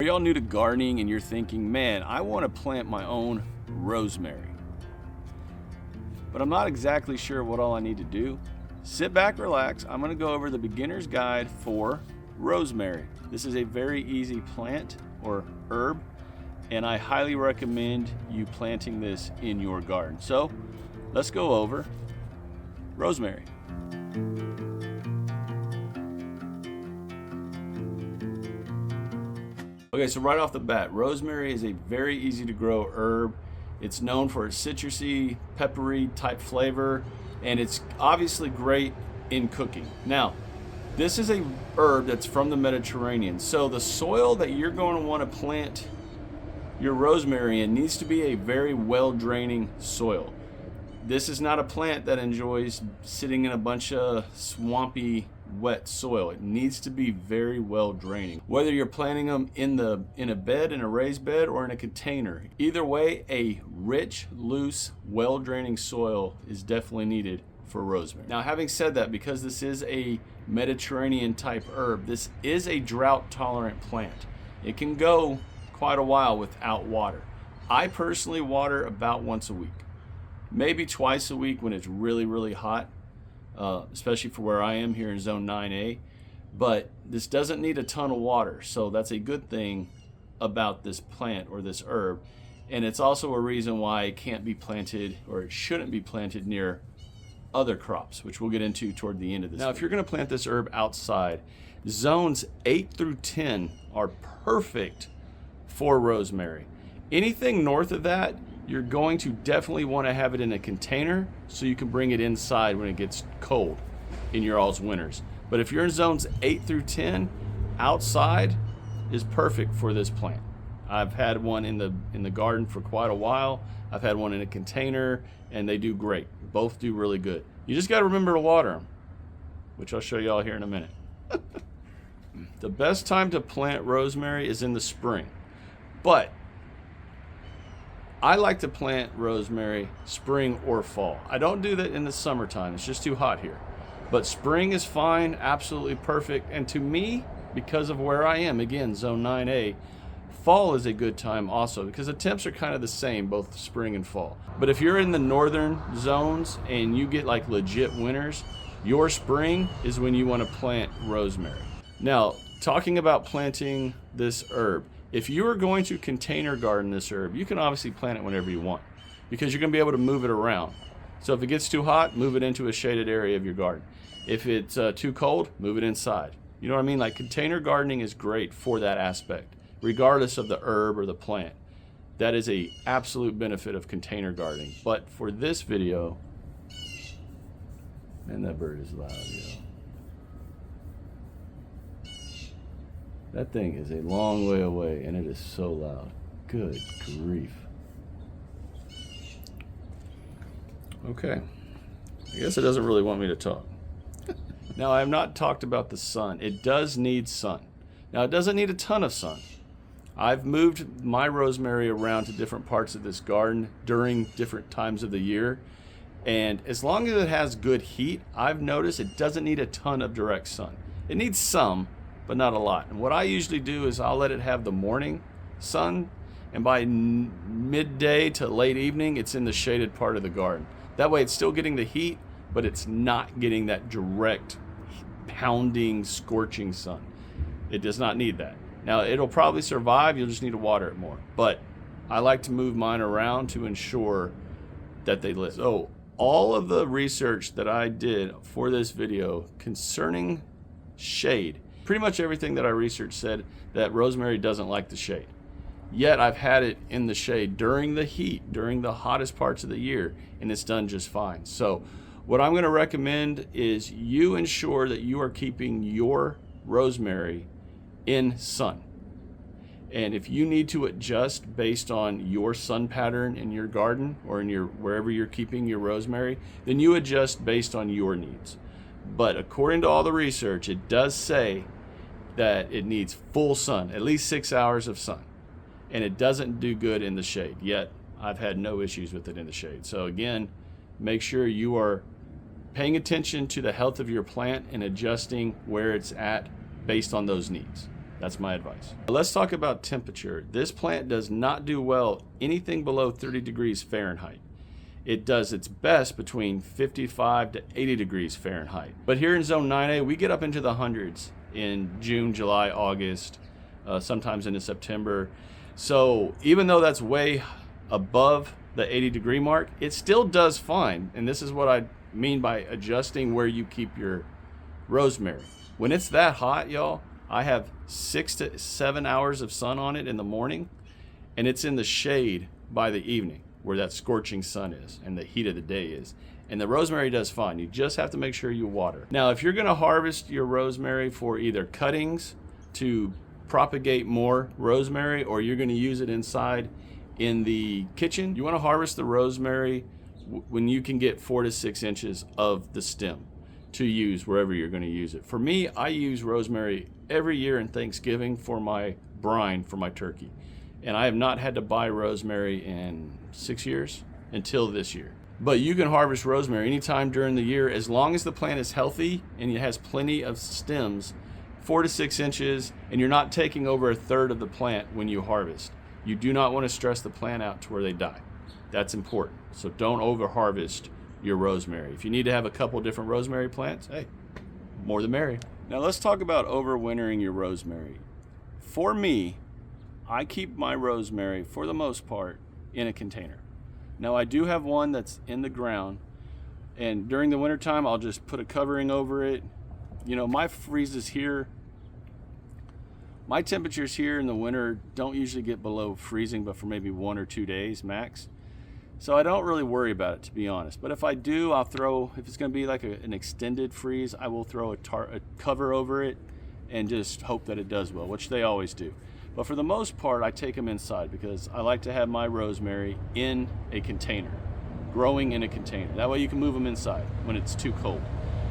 Are y'all new to gardening and you're thinking, man, I want to plant my own rosemary, but I'm not exactly sure what all I need to do? Sit back, relax. I'm going to go over the beginner's guide for rosemary. This is a very easy plant or herb, and I highly recommend you planting this in your garden. So let's go over rosemary. Okay, so right off the bat, rosemary is a very easy to grow herb. It's known for its citrusy, peppery type flavor, and it's obviously great in cooking. Now, this is a herb that's from the Mediterranean, so the soil that you're going to want to plant your rosemary in needs to be a very well-draining soil. This is not a plant that enjoys sitting in a bunch of swampy, wet soil. It needs to be very well draining. Whether you're planting them in a bed, in a raised bed, or in a container, either way, a rich, loose, well draining soil is definitely needed for rosemary. Now, having said that, because this is a Mediterranean type herb, this is a drought tolerant plant. It can go quite a while without water. I personally water about once a week, maybe twice a week when it's really, really hot. Especially for where I am here in zone 9A, but this doesn't need a ton of water, so that's a good thing about this plant or this herb. And it's also a reason why it can't be planted, or it shouldn't be planted near other crops, which we'll get into toward the end of this. Now, if you're going to plant this herb outside, zones 8 through 10 are perfect for rosemary. Anything north of that, you're going to definitely want to have it in a container so you can bring it inside when it gets cold in your all's winters. But if you're in zones 8 through 10, outside is perfect for this plant. I've had one in the garden for quite a while. I've had one in a container, and they do great. Both do really good. You just got to remember to water them, which I'll show you all here in a minute. The best time to plant rosemary is in the spring, but I like to plant rosemary spring or fall. I don't do that in the summertime. It's just too hot here. But spring is fine, absolutely perfect. And to me, because of where I am, again, zone 9A, fall is a good time also because the temps are kind of the same, both spring and fall. But if you're in the northern zones and you get like legit winters, your spring is when you want to plant rosemary. Now, talking about planting this herb, if you are going to container garden this herb, you can obviously plant it whenever you want because you're going to be able to move it around. So if it gets too hot, move it into a shaded area of your garden. If it's too cold, move it inside. You know what I mean? Like, container gardening is great for that aspect, regardless of the herb or the plant. That is an absolute benefit of container gardening. But for this video, man, that bird is loud, yo. That thing is a long way away, and it is so loud. Good grief. Okay. I guess it doesn't really want me to talk. Now, I have not talked about the sun. It does need sun. Now, it doesn't need a ton of sun. I've moved my rosemary around to different parts of this garden during different times of the year. And as long as it has good heat, I've noticed it doesn't need a ton of direct sun. It needs some, but not a lot. And what I usually do is I'll let it have the morning sun, and by midday to late evening, it's in the shaded part of the garden. That way it's still getting the heat, but it's not getting that direct, pounding, scorching sun. It does not need that. Now, it'll probably survive, you'll just need to water it more. But I like to move mine around to ensure that they live. So all of the research that I did for this video concerning shade, pretty much everything that I researched said that rosemary doesn't like the shade. Yet I've had it in the shade during the heat, during the hottest parts of the year, and it's done just fine. So what I'm going to recommend is you ensure that you are keeping your rosemary in sun. And if you need to adjust based on your sun pattern in your garden or in your wherever you're keeping your rosemary, then you adjust based on your needs. But according to all the research, it does say that it needs full sun, at least 6 hours of sun. And it doesn't do good in the shade. Yet I've had no issues with it in the shade. So again, make sure you are paying attention to the health of your plant and adjusting where it's at based on those needs. That's my advice. Let's talk about temperature. This plant does not do well anything below 30 degrees Fahrenheit. It does its best between 55 to 80 degrees Fahrenheit. But here in zone 9A, we get up into the hundreds in June, July, August, sometimes into September. So even though that's way above the 80 degree mark, it still does fine. And this is what I mean by adjusting where you keep your rosemary. When it's that hot, y'all, I have 6 to 7 hours of sun on it in the morning, and it's in the shade by the evening where that scorching sun is and the heat of the day is. And the rosemary does fine. You just have to make sure you water. Now, if you're gonna harvest your rosemary for either cuttings to propagate more rosemary, or you're gonna use it inside in the kitchen, you wanna harvest the rosemary when you can get 4 to 6 inches of the stem to use wherever you're gonna use it. For me, I use rosemary every year in Thanksgiving for my brine for my turkey. And I have not had to buy rosemary in 6 years until this year. But you can harvest rosemary anytime during the year as long as the plant is healthy and it has plenty of stems, 4 to 6 inches, and you're not taking over a third of the plant when you harvest. You do not want to stress the plant out to where they die. That's important. So don't over harvest your rosemary. If you need to have a couple different rosemary plants, hey, more the merrier. Now let's talk about overwintering your rosemary. For me, I keep my rosemary, for the most part, in a container. Now I do have one that's in the ground, and during the wintertime, I'll just put a covering over it. You know, my freezes here, my temperatures here in the winter don't usually get below freezing, but for maybe 1 or 2 days max. So I don't really worry about it, to be honest. But if I do, I'll throw, if it's gonna be like an extended freeze, I will throw a cover over it and just hope that it does well, which they always do. But for the most part, I take them inside because I like to have my rosemary in a container, growing in a container. That way you can move them inside when it's too cold.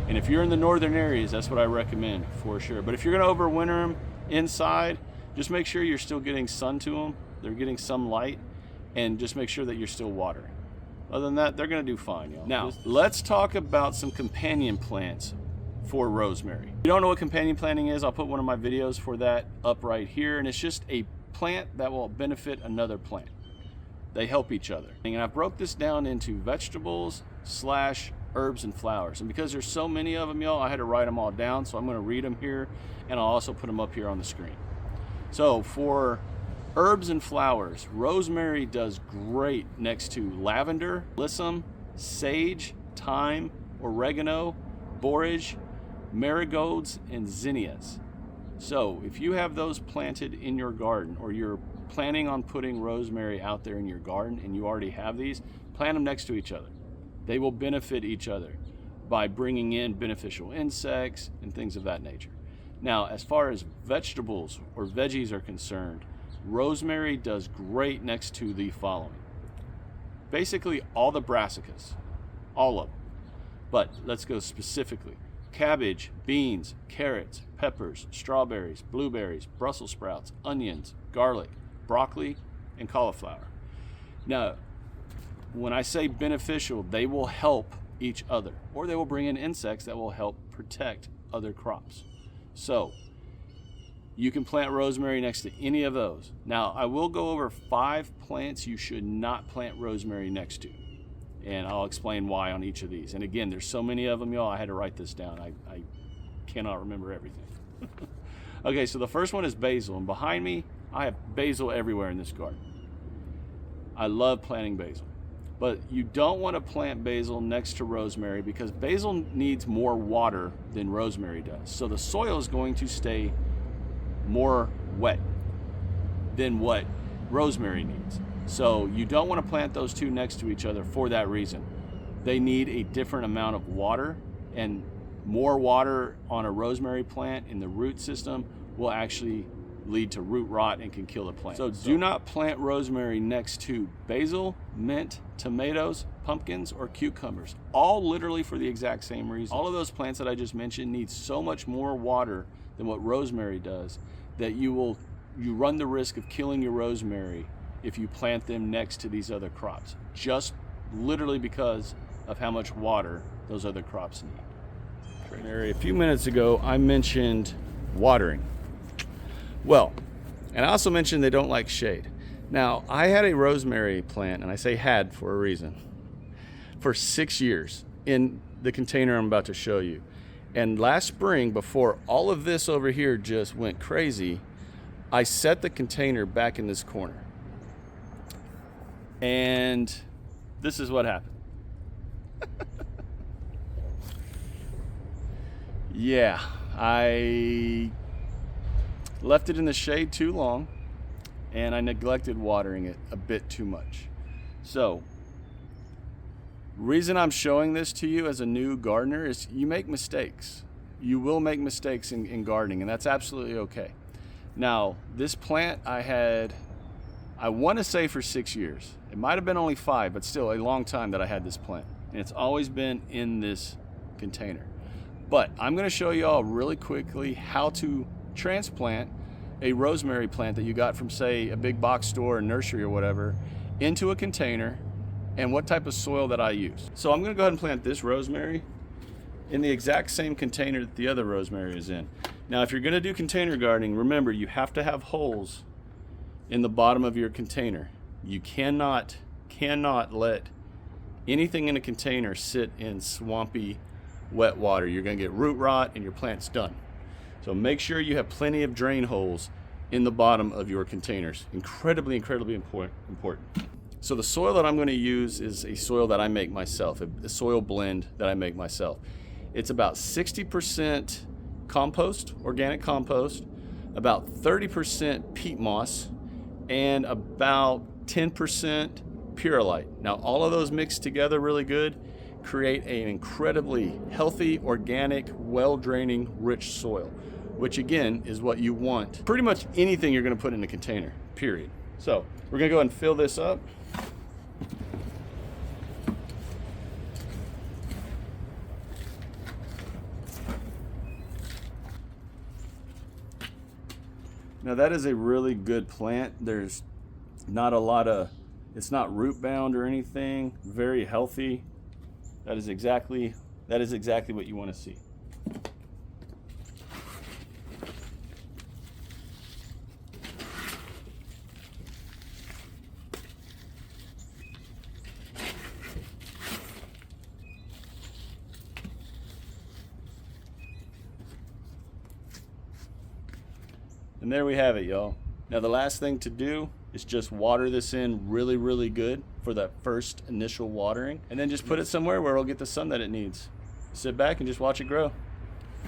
And if you're in the northern areas, that's what I recommend for sure. But if you're gonna overwinter them inside, just make sure you're still getting sun to them. They're getting some light, and just make sure that you're still watering. Other than that, they're gonna do fine, y'all. Now, let's talk about some companion plants for rosemary. If you don't know what companion planting is, I'll put one of my videos for that up right here, and it's just a plant that will benefit another plant. They help each other. And I broke this down into vegetables / herbs and flowers. And because there's so many of them, y'all, I had to write them all down, so I'm gonna read them here, and I'll also put them up here on the screen. So for herbs and flowers, rosemary does great next to lavender, alyssum, sage, thyme, oregano, borage, marigolds, and zinnias. So if you have those planted in your garden, or you're planning on putting rosemary out there in your garden and you already have these, plant them next to each other. They will benefit each other by bringing in beneficial insects and things of that nature. Now, as far as vegetables or veggies are concerned, rosemary does great next to the following. Basically all the brassicas, all of them. But let's go specifically. Cabbage, beans, carrots, peppers, strawberries, blueberries, Brussels sprouts, onions, garlic, broccoli, and cauliflower. Now, when I say beneficial, they will help each other, or they will bring in insects that will help protect other crops. So you can plant rosemary next to any of those. Now, I will go over 5 plants you should not plant rosemary next to, and I'll explain why on each of these. And again, there's so many of them, y'all, I had to write this down. I cannot remember everything. Okay, so the first one is basil, and behind me, I have basil everywhere in this garden. I love planting basil. But you don't want to plant basil next to rosemary because basil needs more water than rosemary does. So the soil is going to stay more wet than what rosemary needs. So you don't want to plant those two next to each other for that reason. They need a different amount of water, and more water on a rosemary plant in the root system will actually lead to root rot and can kill the plant. So do not plant rosemary next to basil, mint, tomatoes, pumpkins, or cucumbers, all literally for the exact same reason. All of those plants that I just mentioned need so much more water than what rosemary does that you run the risk of killing your rosemary if you plant them next to these other crops, just literally because of how much water those other crops need. A few minutes ago, I mentioned watering. Well, and I also mentioned they don't like shade. Now, I had a rosemary plant, and I say had for a reason, for 6 years in the container I'm about to show you. And last spring, before all of this over here just went crazy, I set the container back in this corner. And this is what happened. Yeah, I left it in the shade too long, and I neglected watering it a bit too much. So, reason I'm showing this to you as a new gardener is you make mistakes. You will make mistakes in gardening, and that's absolutely okay. Now, this plant I want to say for 6 years. It might have been only 5, but still a long time that I had this plant. And it's always been in this container. But I'm going to show you all really quickly how to transplant a rosemary plant that you got from, say, a big box store or nursery or whatever into a container, and what type of soil that I use. So I'm going to go ahead and plant this rosemary in the exact same container that the other rosemary is in. Now, if you're going to do container gardening, remember you have to have holes in the bottom of your container. You cannot let anything in a container sit in swampy, wet water. You're going to get root rot and your plant's done. So make sure you have plenty of drain holes in the bottom of your containers. Incredibly important. So the soil that I'm going to use is a soil that I make myself, a soil blend that I make myself. It's about 60% compost, organic compost, about 30% peat moss, and about 10% Purolite. Now, all of those mixed together really good create an incredibly healthy, organic, well-draining, rich soil, which again is what you want. Pretty much anything you're going to put in a container, period. So we're going to go ahead and fill this up. Now that is a really good plant. There's not a lot of, it's not root bound or anything, very healthy. That is exactly what you want to see. And there we have it, y'all. Now the last thing to do is just water this in really good for that first initial watering, and then just put it somewhere where it'll get the sun that it needs. Sit back and just watch it grow.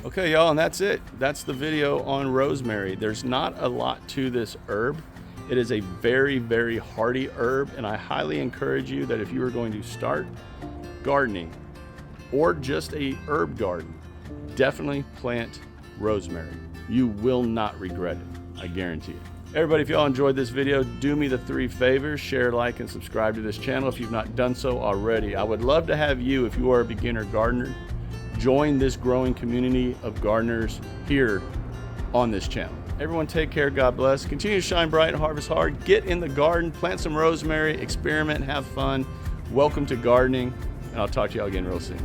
Okay, y'all, and that's it. That's the video on rosemary. There's not a lot to this herb. It is a very hardy herb, and I highly encourage you that if you are going to start gardening or just a herb garden, definitely plant rosemary. You will not regret it, I guarantee it. Everybody, if y'all enjoyed this video, do me the 3 favors: share, like, and subscribe to this channel if you've not done so already. I would love to have you, if you are a beginner gardener, join this growing community of gardeners here on this channel. Everyone take care, God bless. Continue to shine bright and harvest hard. Get in the garden, plant some rosemary, experiment, have fun. Welcome to gardening, and I'll talk to y'all again real soon.